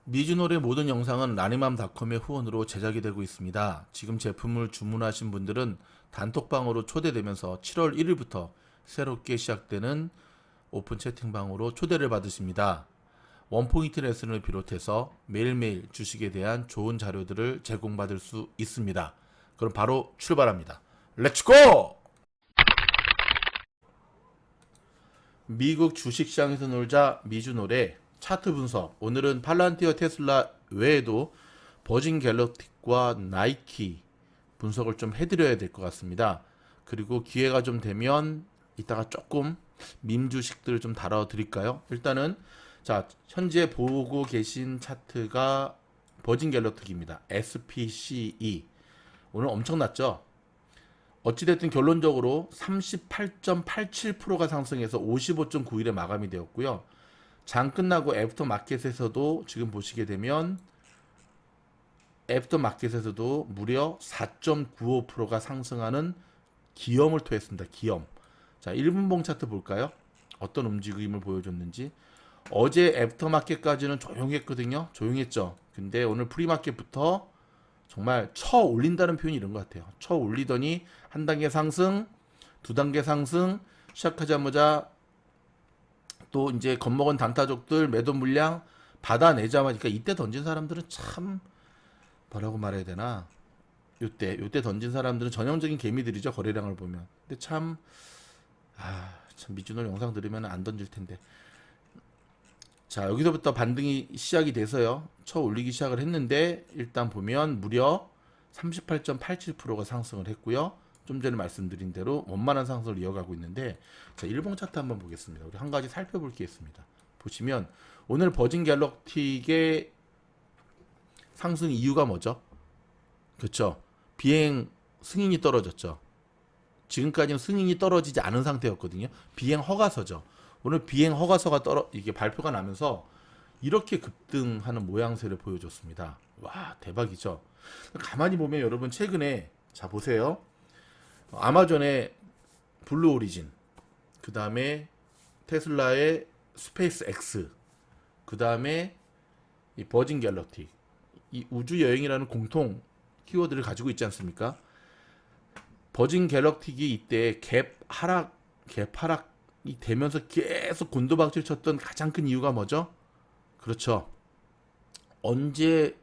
미주놀의 모든 영상은 라니맘닷컴의 후원으로 제작이 되고 있습니다. 지금 제품을 주문하신 분들은 단톡방으로 초대되면서 7월 1일부터 새롭게 시작되는 오픈 채팅방으로 초대를 받으십니다. 원포인트 레슨을 비롯해서 매일매일 주식에 대한 좋은 자료들을 제공받을 수 있습니다. 그럼 바로 출발합니다. 렛츠고! 미국 주식시장에서 놀자 미주놀의 차트 분석. 오늘은 팔란티어 테슬라 외에도 버진 갤럭틱과 나이키 분석을 좀 해드려야 될 것 같습니다. 그리고 기회가 좀 되면 이따가 조금 밈 주식들을 좀 다뤄드릴까요? 일단은 자, 현재 보고 계신 차트가 버진 갤럭틱입니다. SPCE. 오늘 엄청났죠? 어찌됐든 결론적으로 38.87%가 상승해서 55.91에 마감이 되었고요. 장 끝나고 애프터 마켓에서도 지금 보시게 되면 애프터 마켓에서도 무려 4.95%가 상승하는 기염을 토했습니다. 기염. 자, 1분봉 차트 볼까요? 어떤 움직임을 보여줬는지. 어제 애프터 마켓까지는 조용했거든요. 조용했죠. 근데 오늘 프리마켓부터 정말 쳐 올린다는 표현이 이런 것 같아요. 쳐 올리더니 한 단계 상승, 두 단계 상승, 시작하자마자 또 이제 겁먹은 단타족들 매도 물량 받아내자마자, 그러니까 이때 던진 사람들은 참 뭐라고 말해야 되나, 요때 던진 사람들은 전형적인 개미들이죠. 거래량을 보면. 근데 참 미주노 영상 들으면 안 던질 텐데. 자, 여기서부터 반등이 시작이 돼서요, 쳐 올리기 시작을 했는데 일단 보면 무려 38.87%가 상승을 했고요. 좀 전에 말씀드린 대로 원만한 상승을 이어가고 있는데, 자, 일봉 차트 한번 보겠습니다. 우리 한 가지 살펴볼 게 있습니다. 보시면 오늘 버진 갤럭틱의 상승 이유가 뭐죠? 그렇죠. 비행 승인이 떨어졌죠. 지금까지는 승인이 떨어지지 않은 상태였거든요. 비행 허가서죠. 오늘 비행 허가서가 이게 발표가 나면서 이렇게 급등하는 모양새를 보여줬습니다. 와, 대박이죠. 가만히 보면 여러분, 최근에 자 보세요. 아마존의 블루 오리진, 그 다음에 테슬라의 스페이스 X, 그 다음에 이 버진 갤럭틱, 이 우주 여행이라는 공통 키워드를 가지고 있지 않습니까? 버진 갤럭틱이 이때 갭 하락이 되면서 계속 곤두박질 쳤던 가장 큰 이유가 뭐죠? 그렇죠. 언제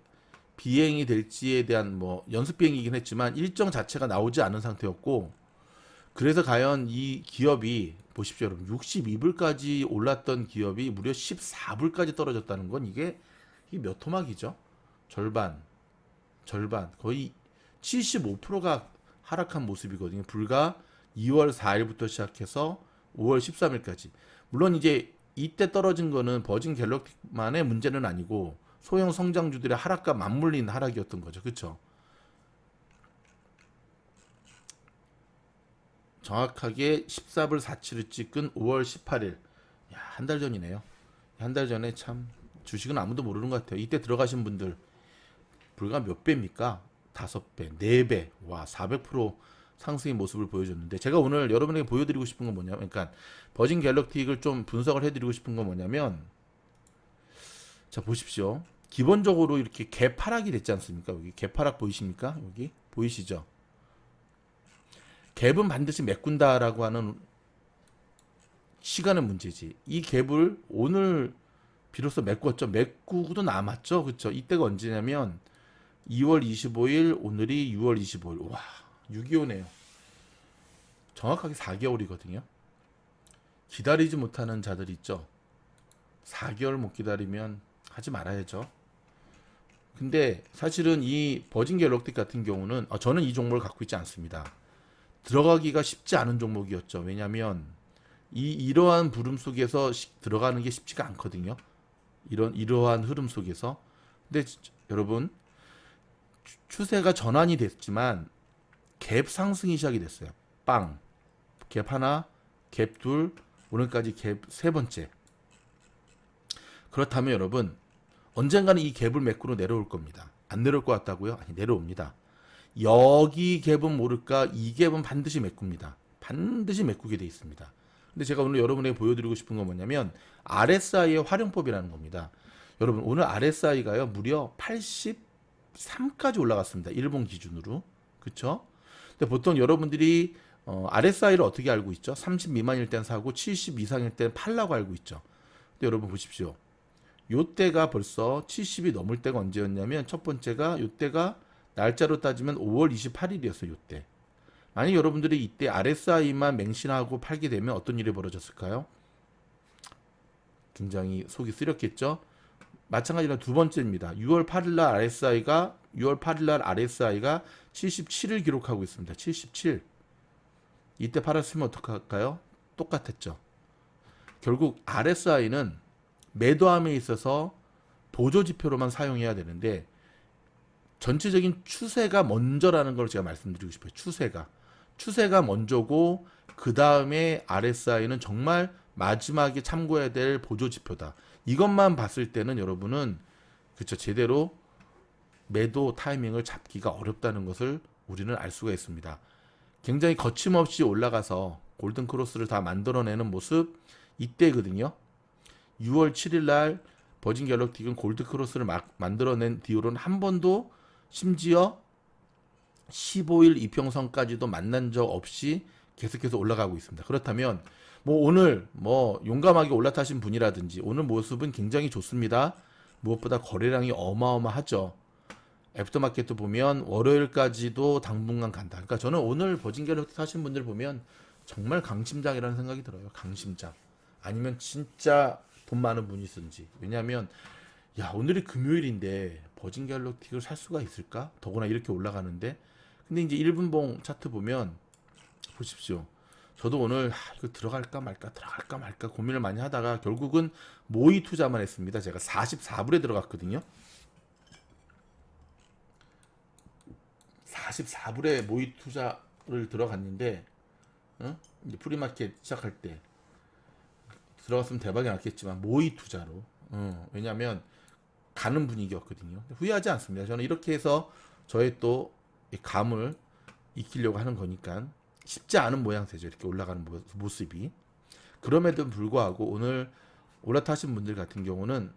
비행이 될지에 대한 뭐 연습 비행이긴 했지만 일정 자체가 나오지 않은 상태였고, 그래서 과연 이 기업이 보십시오 여러분, 62불까지 올랐던 기업이 무려 14불까지 떨어졌다는 건 이게 몇 토막이죠? 절반 거의 75%가 하락한 모습이거든요. 불과 2월 4일부터 시작해서 5월 13일까지. 물론 이제 이때 떨어진 거는 버진 갤럭틱만의 문제는 아니고 소형 성장주들의 하락과 맞물린 하락이었던 거죠. 그렇죠? 정확하게 14불 47을 찍은 5월 18일. 야, 한 달 전이네요. 한 달 전에 참 주식은 아무도 모르는 것 같아요. 이때 들어가신 분들 불과 몇 배입니까? 5배, 4배, 와, 400% 상승의 모습을 보여줬는데, 제가 오늘 여러분에게 보여드리고 싶은 건 뭐냐면, 그러니까 버진 갤럭틱을 좀 분석을 해드리고 싶은 건 뭐냐면, 자 보십시오. 기본적으로 이렇게 개파락이 됐지 않습니까? 여기 개파락 보이십니까? 여기 보이시죠? 갭은 반드시 메꾼다라고 하는 시간의 문제지. 이 갭을 오늘 비로소 메꿨죠. 메꾸고도 남았죠. 그렇죠? 이때가 언제냐면 2월 25일, 오늘이 6월 25일. 와, 6.25네요. 정확하게 4개월이거든요. 기다리지 못하는 자들 있죠. 4개월 못 기다리면 하지 말아야죠. 근데 사실은 이 버진 갤럭틱 같은 경우는 저는 이 종목을 갖고 있지 않습니다. 들어가기가 쉽지 않은 종목이었죠. 왜냐하면 이러한 부름 속에서 들어가는 게 쉽지가 않거든요. 이러한 흐름 속에서. 근데 여러분, 추세가 전환이 됐지만 갭 상승이 시작이 됐어요. 빵. 갭 하나, 갭 둘, 오늘까지 갭 세 번째. 그렇다면 여러분, 언젠가는 이 갭을 매꾸로 내려올 겁니다. 안 내려올 것 같다고요? 아니, 내려옵니다. 여기 갭은 모를까, 이 갭은 반드시 메꿉니다. 반드시 메꾸게 돼 있습니다. 근데 제가 오늘 여러분에게 보여드리고 싶은 건 뭐냐면 RSI의 활용법이라는 겁니다. 여러분 오늘 RSI가요 무려 83까지 올라갔습니다. 일본 기준으로. 그쵸? 근데 보통 여러분들이 RSI를 어떻게 알고 있죠? 30 미만일 땐 사고 70 이상일 땐 팔라고 알고 있죠. 근데 여러분 보십시오. 요때가 벌써 70이 넘을 때가 언제였냐면 첫 번째가 요때가 날짜로 따지면 5월 28일이었어요. 요때. 만약 여러분들이 이때 RSI만 맹신하고 팔게 되면 어떤 일이 벌어졌을까요? 굉장히 속이 쓰렸겠죠? 마찬가지로 두 번째입니다. 6월 8일 날 RSI가 77을 기록하고 있습니다. 77. 이때 팔았으면 어떡할까요? 똑같았죠. 결국 RSI는 매도함에 있어서 보조 지표로만 사용해야 되는데 전체적인 추세가 먼저라는 걸 제가 말씀드리고 싶어요. 추세가 먼저고 그 다음에 RSI는 정말 마지막에 참고해야 될 보조 지표다. 이것만 봤을 때는 여러분은 그쵸 제대로 매도 타이밍을 잡기가 어렵다는 것을 우리는 알 수가 있습니다. 굉장히 거침없이 올라가서 골든 크로스를 다 만들어내는 모습 이때거든요. 6월 7일 날 버진 갤럭틱은 골드 크로스를 만들어낸 뒤로는 한 번도 심지어 15일 이평선까지도 만난 적 없이 계속해서 올라가고 있습니다. 그렇다면 뭐 오늘 뭐 용감하게 올라타신 분이라든지 오늘 모습은 굉장히 좋습니다. 무엇보다 거래량이 어마어마하죠. 애프터마켓도 보면 월요일까지도 당분간 간다. 그러니까 저는 오늘 버진 갤럭틱 사신 분들 보면 정말 강심장이라는 생각이 들어요. 강심장. 아니면 진짜 돈 많은 분이든지. 왜냐하면 야 오늘이 금요일인데 버진 갤럭틱을 살 수가 있을까? 더구나 이렇게 올라가는데. 근데 이제 1분봉 차트 보면 보십시오. 저도 오늘 이거 들어갈까 말까 고민을 많이 하다가 결국은 모의 투자만 했습니다. 제가 44불에 들어갔거든요. 44불에 모의 투자를 들어갔는데 이제 프리마켓 시작할 때 들어갔으면 대박이 났겠지만 모의 투자로 왜냐하면 가는 분위기였거든요. 후회하지 않습니다. 저는 이렇게 해서 저의 또 감을 익히려고 하는 거니까 쉽지 않은 모양새죠. 이렇게 올라가는 모습이. 그럼에도 불구하고 오늘 올라타신 분들 같은 경우는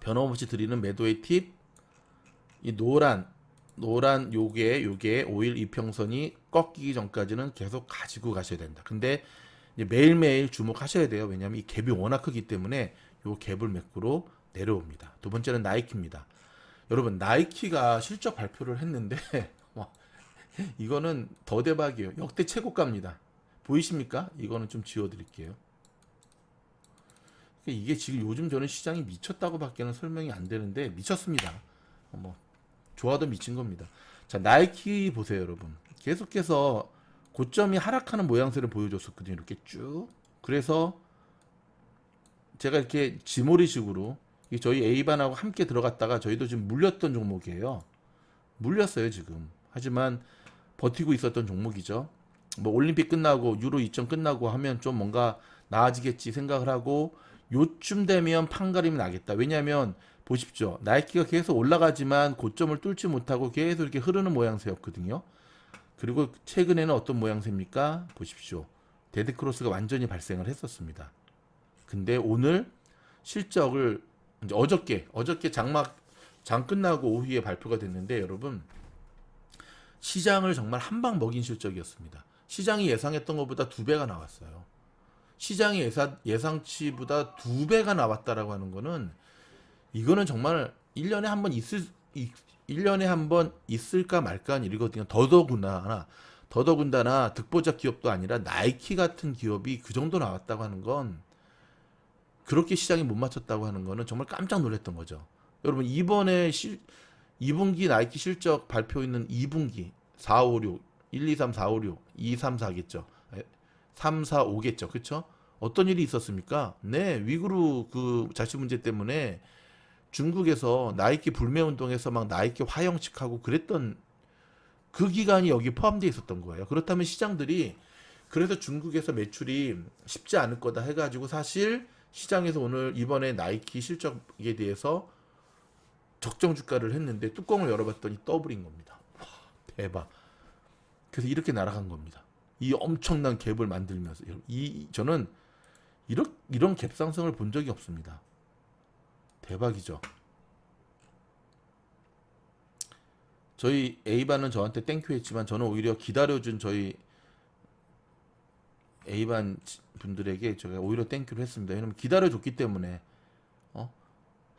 변함없이 드리는 매도의 팁, 이 노란 요게 5일 이평선이 꺾이기 전까지는 계속 가지고 가셔야 된다. 근데 이제 매일매일 주목하셔야 돼요. 왜냐하면 이 갭이 워낙 크기 때문에 요 갭을 매꾸로 내려옵니다. 두 번째는 나이키입니다. 여러분 나이키가 실적 발표를 했는데 이거는 더 대박이에요. 역대 최고가입니다. 보이십니까? 이거는 좀 지워드릴게요. 이게 지금 요즘 저는 시장이 미쳤다고 밖에는 설명이 안 되는데 미쳤습니다. 뭐 좋아도 미친 겁니다. 자 나이키 보세요 여러분. 계속해서 고점이 하락하는 모양새를 보여줬었거든요. 이렇게 쭉. 그래서 제가 이렇게 지모리식으로 저희 A반하고 함께 들어갔다가 저희도 지금 물렸던 종목이에요. 물렸어요 지금. 하지만 버티고 있었던 종목이죠. 뭐 올림픽 끝나고 유로 2점 끝나고 하면 좀 뭔가 나아지겠지 생각을 하고 요쯤 되면 판가름이 나겠다. 왜냐하면 보십시오. 나이키가 계속 올라가지만 고점을 뚫지 못하고 계속 이렇게 흐르는 모양새였거든요. 그리고 최근에는 어떤 모양새입니까? 보십시오. 데드크로스가 완전히 발생을 했었습니다. 근데 오늘 실적을 이제 어저께 장 끝나고 오후에 발표가 됐는데 여러분 시장을 정말 한 방 먹인 실적이었습니다. 시장이 예상했던 것보다 2배가 나왔어요. 시장이 예상치보다 2배가 나왔다라고 하는 거는 이거는 정말 1년에 한 번 있을까 말까 하는 일이거든요. 더더군다나 득보자 기업도 아니라 나이키 같은 기업이 그 정도 나왔다고 하는 건 그렇게 시장이 못 맞췄다고 하는 거는 정말 깜짝 놀랐던 거죠. 여러분 이번에 2분기 나이키 실적 발표 있는 2분기 4, 5, 6, 1, 2, 3, 4, 5, 6, 2, 3, 4겠죠. 3, 4, 5겠죠. 그쵸? 어떤 일이 있었습니까? 네, 위구르 그 자치 문제 때문에 중국에서 나이키 불매 운동에서 막 나이키 화형식하고 그랬던 그 기간이 여기 포함되어 있었던 거예요. 그렇다면 시장들이 그래서 중국에서 매출이 쉽지 않을 거다 해가지고 사실 시장에서 오늘 이번에 나이키 실적에 대해서 적정 주가를 했는데 뚜껑을 열어봤더니 더블인 겁니다. 와, 대박. 그래서 이렇게 날아간 겁니다. 이 엄청난 갭을 만들면서 저는 이런 갭 상승을 본 적이 없습니다. 대박이죠. 저희 A반은 저한테 땡큐 했지만 저는 오히려 기다려준 저희 A반 분들에게 제가 오히려 땡큐를 했습니다. 왜냐면 기다려줬기 때문에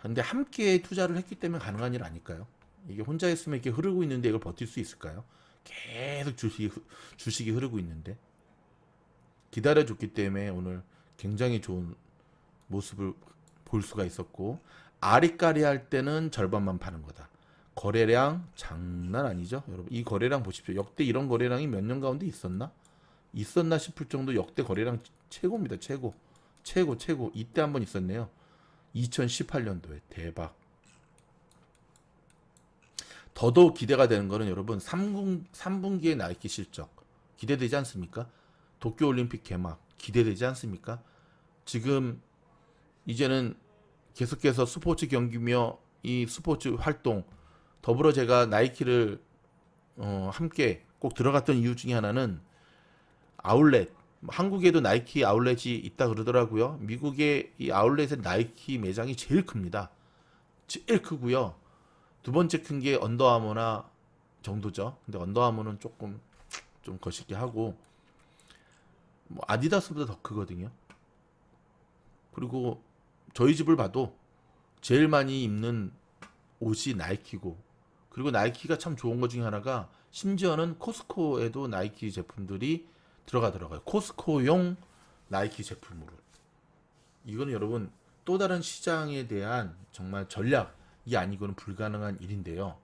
근데 함께 투자를 했기 때문에 가능한 일 아닐까요? 이게 혼자 했으면 이렇게 흐르고 있는데 이걸 버틸 수 있을까요? 계속 주식이 흐르고 있는데 기다려줬기 때문에 오늘 굉장히 좋은 모습을 볼 수가 있었고 아리까리 할 때는 절반만 파는 거다. 거래량 장난 아니죠, 여러분. 이 거래량 보십시오. 역대 이런 거래량이 몇 년 가운데 있었나 싶을 정도 역대 거래량 최고입니다. 최고. 이때 한번 있었네요. 2018년도에 대박. 더더욱 기대가 되는 거는 여러분 3분기의 나이키 실적 기대되지 않습니까? 도쿄올림픽 개막 기대되지 않습니까? 지금 이제는 계속해서 스포츠 경기며 이 스포츠 활동 더불어 제가 나이키를 함께 꼭 들어갔던 이유 중에 하나는 아울렛, 한국에도 나이키 아울렛이 있다 그러더라고요. 미국의 이 아울렛의 나이키 매장이 제일 큽니다. 제일 크고요. 두 번째 큰 게 언더아머나 정도죠. 근데 언더아머는 조금 좀 거시기 하고 뭐 아디다스보다 더 크거든요. 그리고 저희 집을 봐도 제일 많이 입는 옷이 나이키고 그리고 나이키가 참 좋은 것 중에 하나가 심지어는 코스코에도 나이키 제품들이 들어가더라고요. 코스코용 나이키 제품으로. 이거는 여러분 또 다른 시장에 대한 정말 전략이 아니고는 불가능한 일인데요.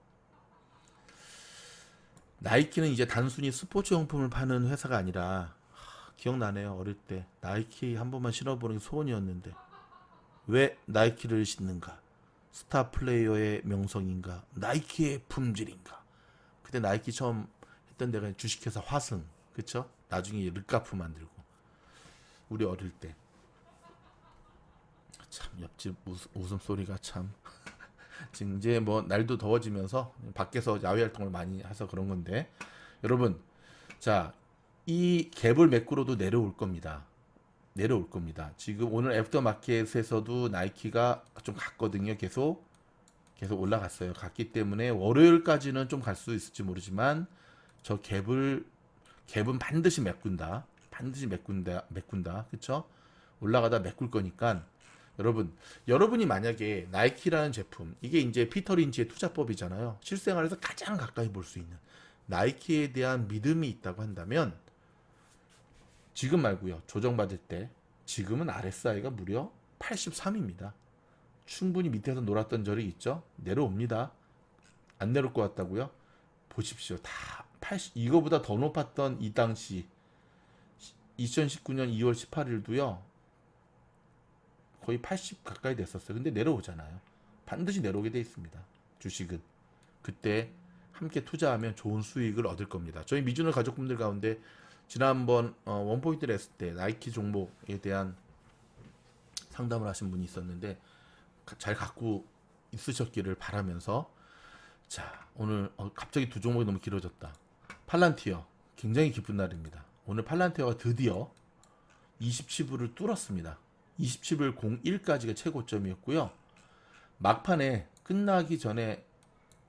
나이키는 이제 단순히 스포츠 용품을 파는 회사가 아니라 기억나네요. 어릴 때 나이키 한 번만 신어보는 게 소원이었는데 왜 나이키를 신는가? 스타 플레이어의 명성인가? 나이키의 품질인가? 그때 나이키 처음 했던 데가 주식회사 화승, 그쵸? 나중에 르카프 만들고 우리 어릴 때 참 옆집 웃음소리가 참 지금 이제 뭐 날도 더워지면서 밖에서 야외 활동을 많이 해서 그런 건데 여러분 자 이 갭을 매꾸로도 내려올 겁니다. 지금 오늘 애프터마켓에서도 나이키가 좀 갔거든요. 계속 올라갔어요. 갔기 때문에 월요일까지는 좀 갈 수 있을지 모르지만 저 갭은 반드시 메꾼다. 그쵸? 올라가다 메꿀 거니까 여러분이 만약에 나이키라는 제품, 이게 이제 피터 린치의 투자법이잖아요. 실생활에서 가장 가까이 볼 수 있는 나이키에 대한 믿음이 있다고 한다면 지금 말고요. 조정받을 때 지금은 RSI가 무려 83입니다. 충분히 밑에서 놀았던 적이 있죠. 내려옵니다. 안 내려올 것 같다고요? 보십시오. 다 80, 이거보다 더 높았던 이 당시 2019년 2월 18일도요. 거의 80 가까이 됐었어요. 근데 내려오잖아요. 반드시 내려오게 돼 있습니다. 주식은. 그때 함께 투자하면 좋은 수익을 얻을 겁니다. 저희 미주노 가족분들 가운데 지난번 원포인트를 했을 때 나이키 종목에 대한 상담을 하신 분이 있었는데 잘 갖고 있으셨기를 바라면서 자 오늘 갑자기 두 종목이 너무 길어졌다. 팔란티어 굉장히 기쁜 날입니다. 오늘 팔란티어가 드디어 27불을 뚫었습니다. 27불 01까지가 최고점이었고요. 막판에 끝나기 전에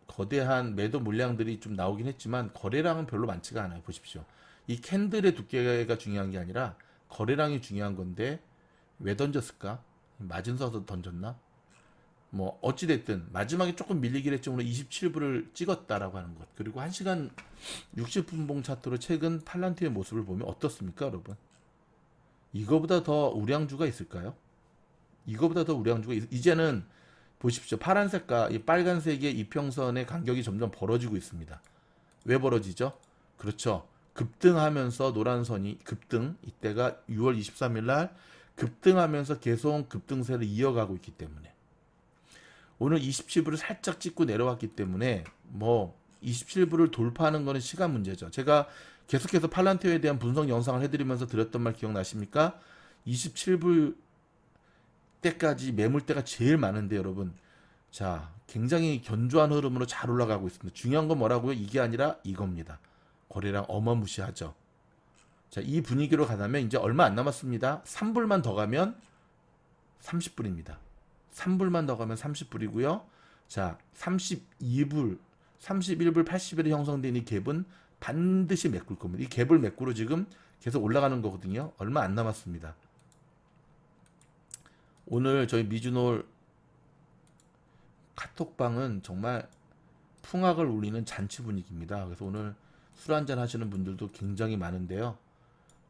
거대한 매도 물량들이 좀 나오긴 했지만 거래량은 별로 많지가 않아요. 보십시오. 이 캔들의 두께가 중요한 게 아니라 거래량이 중요한 건데 왜 던졌을까? 마진 서서 던졌나? 뭐 어찌됐든 마지막에 조금 밀리긴 했지만 27불을 찍었다라고 하는 것. 그리고 1시간 60분봉 차트로 최근 팔란티의 모습을 보면 어떻습니까, 여러분? 이거보다 더 우량주가 있을까요? 이제는 보십시오. 파란색과 이 빨간색의 이평선의 간격이 점점 벌어지고 있습니다. 왜 벌어지죠? 그렇죠. 급등하면서 노란선이 급등, 이때가 6월 23일 날 급등하면서 계속 급등세를 이어가고 있기 때문에 오늘 27불을 살짝 찍고 내려왔기 때문에 뭐 27불을 돌파하는 거는 시간 문제죠. 제가 계속해서 팔란티어에 대한 분석 영상을 해드리면서 드렸던 말 기억나십니까? 27불 때까지 매물대가 제일 많은데 여러분 자 굉장히 견조한 흐름으로 잘 올라가고 있습니다. 중요한 건 뭐라고요? 이게 아니라 이겁니다. 거래량 어마무시하죠. 자, 이 분위기로 가다면 이제 얼마 안 남았습니다. 3불만 더 가면 30불입니다. 3불만 더 가면 30불이고요. 자, 31불 80일에 형성된 이 갭은 반드시 메꿀 겁니다. 이 갭을 메꾸로 지금 계속 올라가는 거거든요. 얼마 안 남았습니다. 오늘 저희 미주놀 카톡방은 정말 풍악을 울리는 잔치 분위기입니다. 그래서 오늘 술 한잔 하시는 분들도 굉장히 많은데요.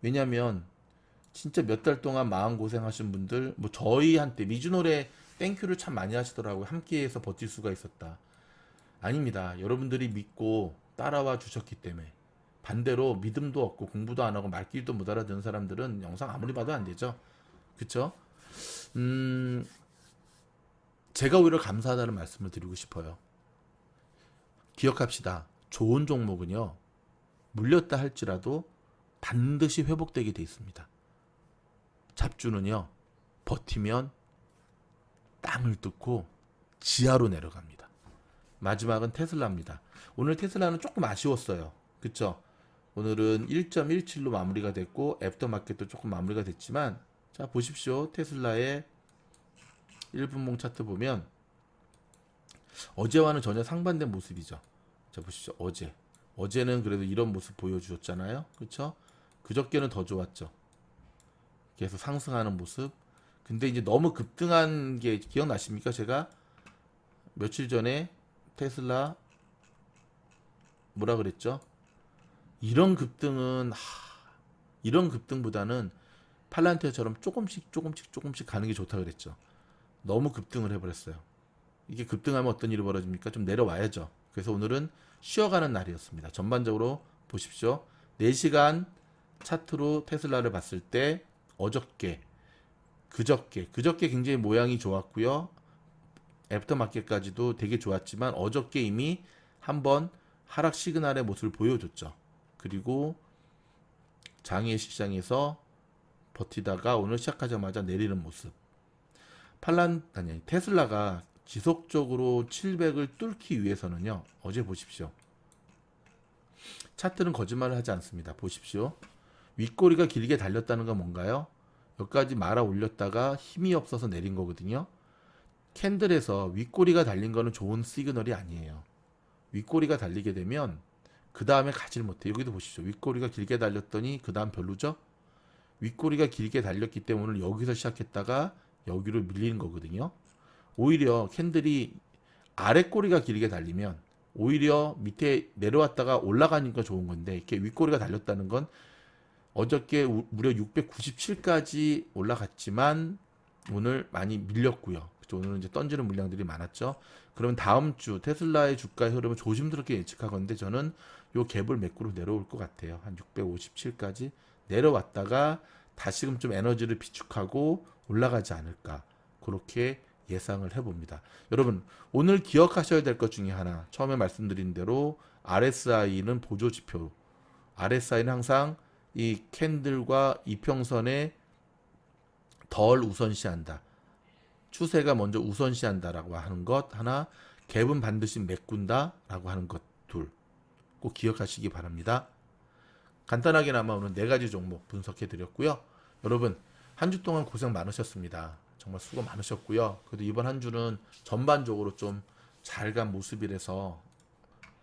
왜냐면 진짜 몇 달 동안 마음고생 하신 분들, 뭐 저희한테 미주놀에 땡큐를 참 많이 하시더라고요. 함께해서 버틸 수가 있었다. 아닙니다. 여러분들이 믿고 따라와 주셨기 때문에. 반대로 믿음도 없고 공부도 안 하고 말귀도 못 알아듣는 사람들은 영상 아무리 봐도 안 되죠. 그쵸? 제가 오히려 감사하다는 말씀을 드리고 싶어요. 기억합시다. 좋은 종목은요, 물렸다 할지라도 반드시 회복되게 돼 있습니다. 잡주는요, 버티면 땅을 뚫고 지하로 내려갑니다. 마지막은 테슬라입니다. 오늘 테슬라는 조금 아쉬웠어요. 그쵸? 오늘은 1.17로 마무리가 됐고 애프터마켓도 조금 마무리가 됐지만, 자 보십시오. 테슬라의 1분봉 차트 보면 어제와는 전혀 상반된 모습이죠. 자 보십시오. 어제는 그래도 이런 모습 보여주었잖아요. 그쵸? 그저께는 더 좋았죠. 계속 상승하는 모습. 근데 이제 너무 급등한 게 기억나십니까? 제가 며칠 전에 테슬라 뭐라 그랬죠? 이런 급등은 이런 급등보다는 팔란티어처럼 조금씩 가는 게 좋다 그랬죠. 너무 급등을 해버렸어요. 이게 급등하면 어떤 일이 벌어집니까? 좀 내려와야죠. 그래서 오늘은 쉬어가는 날이었습니다. 전반적으로 보십시오. 4시간 차트로 테슬라를 봤을 때 그저께 굉장히 모양이 좋았고요. 애프터마켓까지도 되게 좋았지만 어저께 이미 한번 하락 시그널의 모습을 보여줬죠. 그리고 장외 시장에서 버티다가 오늘 시작하자마자 내리는 모습. 테슬라가 지속적으로 700을 뚫기 위해서는요. 어제 보십시오. 차트는 거짓말을 하지 않습니다. 보십시오. 윗꼬리가 길게 달렸다는 건 뭔가요? 여기까지 말아 올렸다가 힘이 없어서 내린 거거든요. 캔들에서 윗꼬리가 달린 거는 좋은 시그널이 아니에요. 윗꼬리가 달리게 되면 그 다음에 가지를 못해. 여기도 보시죠. 윗꼬리가 길게 달렸더니 그 다음 별로죠. 윗꼬리가 길게 달렸기 때문에 오늘 여기서 시작했다가 여기로 밀리는 거거든요. 오히려 캔들이 아랫꼬리가 길게 달리면 오히려 밑에 내려왔다가 올라가니까 좋은 건데, 이렇게 윗꼬리가 달렸다는 건 어저께 무려 697까지 올라갔지만 오늘 많이 밀렸고요. 오늘은 이제 던지는 물량들이 많았죠. 그러면 다음 주 테슬라의 주가의 흐름을 조심스럽게 예측하건데 저는 요 갭을 매꾸로 내려올 것 같아요. 한 657까지 내려왔다가 다시금 좀 에너지를 비축하고 올라가지 않을까, 그렇게 예상을 해봅니다. 여러분 오늘 기억하셔야 될 것 중에 하나, 처음에 말씀드린 대로 RSI는 보조지표. RSI는 항상 이 캔들과 이평선에 덜 우선시한다. 추세가 먼저 우선시한다라고 하는 것 하나, 갭은 반드시 메꾼다라고 하는 것 둘, 꼭 기억하시기 바랍니다. 간단하게나마 오늘 4가지 종목 분석해 드렸고요. 여러분 한 주 동안 고생 많으셨습니다. 정말 수고 많으셨고요. 그래도 이번 한 주는 전반적으로 좀 잘 간 모습이라서,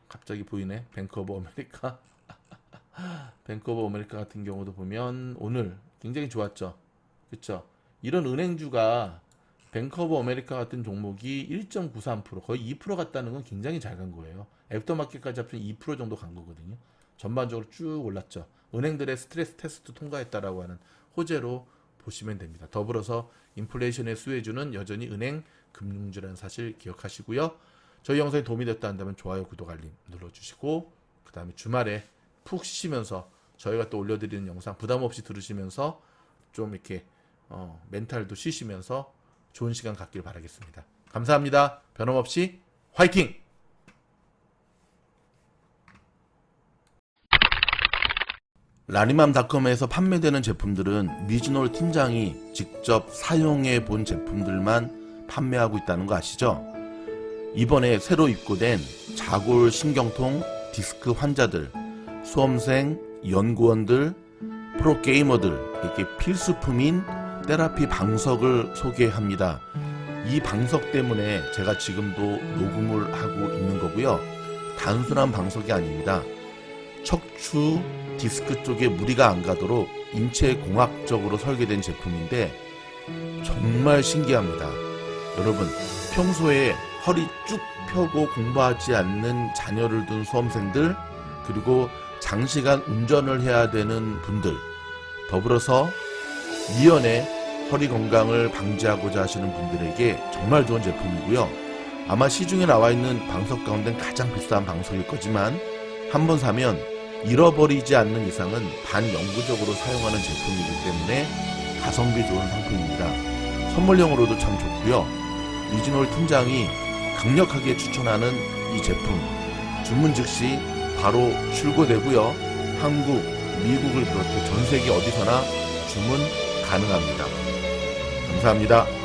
갑자기 보이네. 뱅크 오브 아메리카. 뱅크 오브 아메리카 같은 경우도 보면 오늘 굉장히 좋았죠. 그렇죠? 이런 은행주가 뱅크 오브 아메리카 같은 종목이 1.93% 거의 2% 갔다는 건 굉장히 잘 간 거예요. 애프터마켓까지 합치면 2% 정도 간 거거든요. 전반적으로 쭉 올랐죠. 은행들의 스트레스 테스트 통과했다라고 하는 호재로 보시면 됩니다. 더불어서 인플레이션의 수혜주는 여전히 은행, 금융주라는 사실 기억하시고요. 저희 영상이 도움이 됐다 한다면 좋아요, 구독, 알림 눌러주시고, 그 다음에 주말에 푹 쉬시면서 저희가 또 올려드리는 영상 부담 없이 들으시면서 좀 이렇게 멘탈도 쉬시면서 좋은 시간 갖길 바라겠습니다. 감사합니다. 변함없이 화이팅! 라니맘닷컴에서 판매되는 제품들은 미즈놀 팀장이 직접 사용해 본 제품들만 판매하고 있다는 거 아시죠? 이번에 새로 입고된 자골 신경통 디스크 환자들, 수험생, 연구원들, 프로게이머들, 이렇게 필수품인 테라피 방석을 소개합니다. 이 방석 때문에 제가 지금도 녹음을 하고 있는 거고요. 단순한 방석이 아닙니다. 척추 디스크 쪽에 무리가 안 가도록 인체 공학적으로 설계된 제품인데 정말 신기합니다. 여러분, 평소에 허리 쭉 펴고 공부하지 않는 자녀를 둔 수험생들, 그리고 장시간 운전을 해야 되는 분들, 더불어서 미연에 허리 건강을 방지하고자 하시는 분들에게 정말 좋은 제품이고요. 아마 시중에 나와 있는 방석 가운데 가장 비싼 방석일 거지만 한번 사면 잃어버리지 않는 이상은 반영구적으로 사용하는 제품이기 때문에 가성비 좋은 상품입니다. 선물용으로도 참 좋고요. 미주놀 팀장이 강력하게 추천하는 이 제품, 주문 즉시 바로 출고되고요. 한국, 미국을 비롯해 전 세계 어디서나 주문 가능합니다. 감사합니다.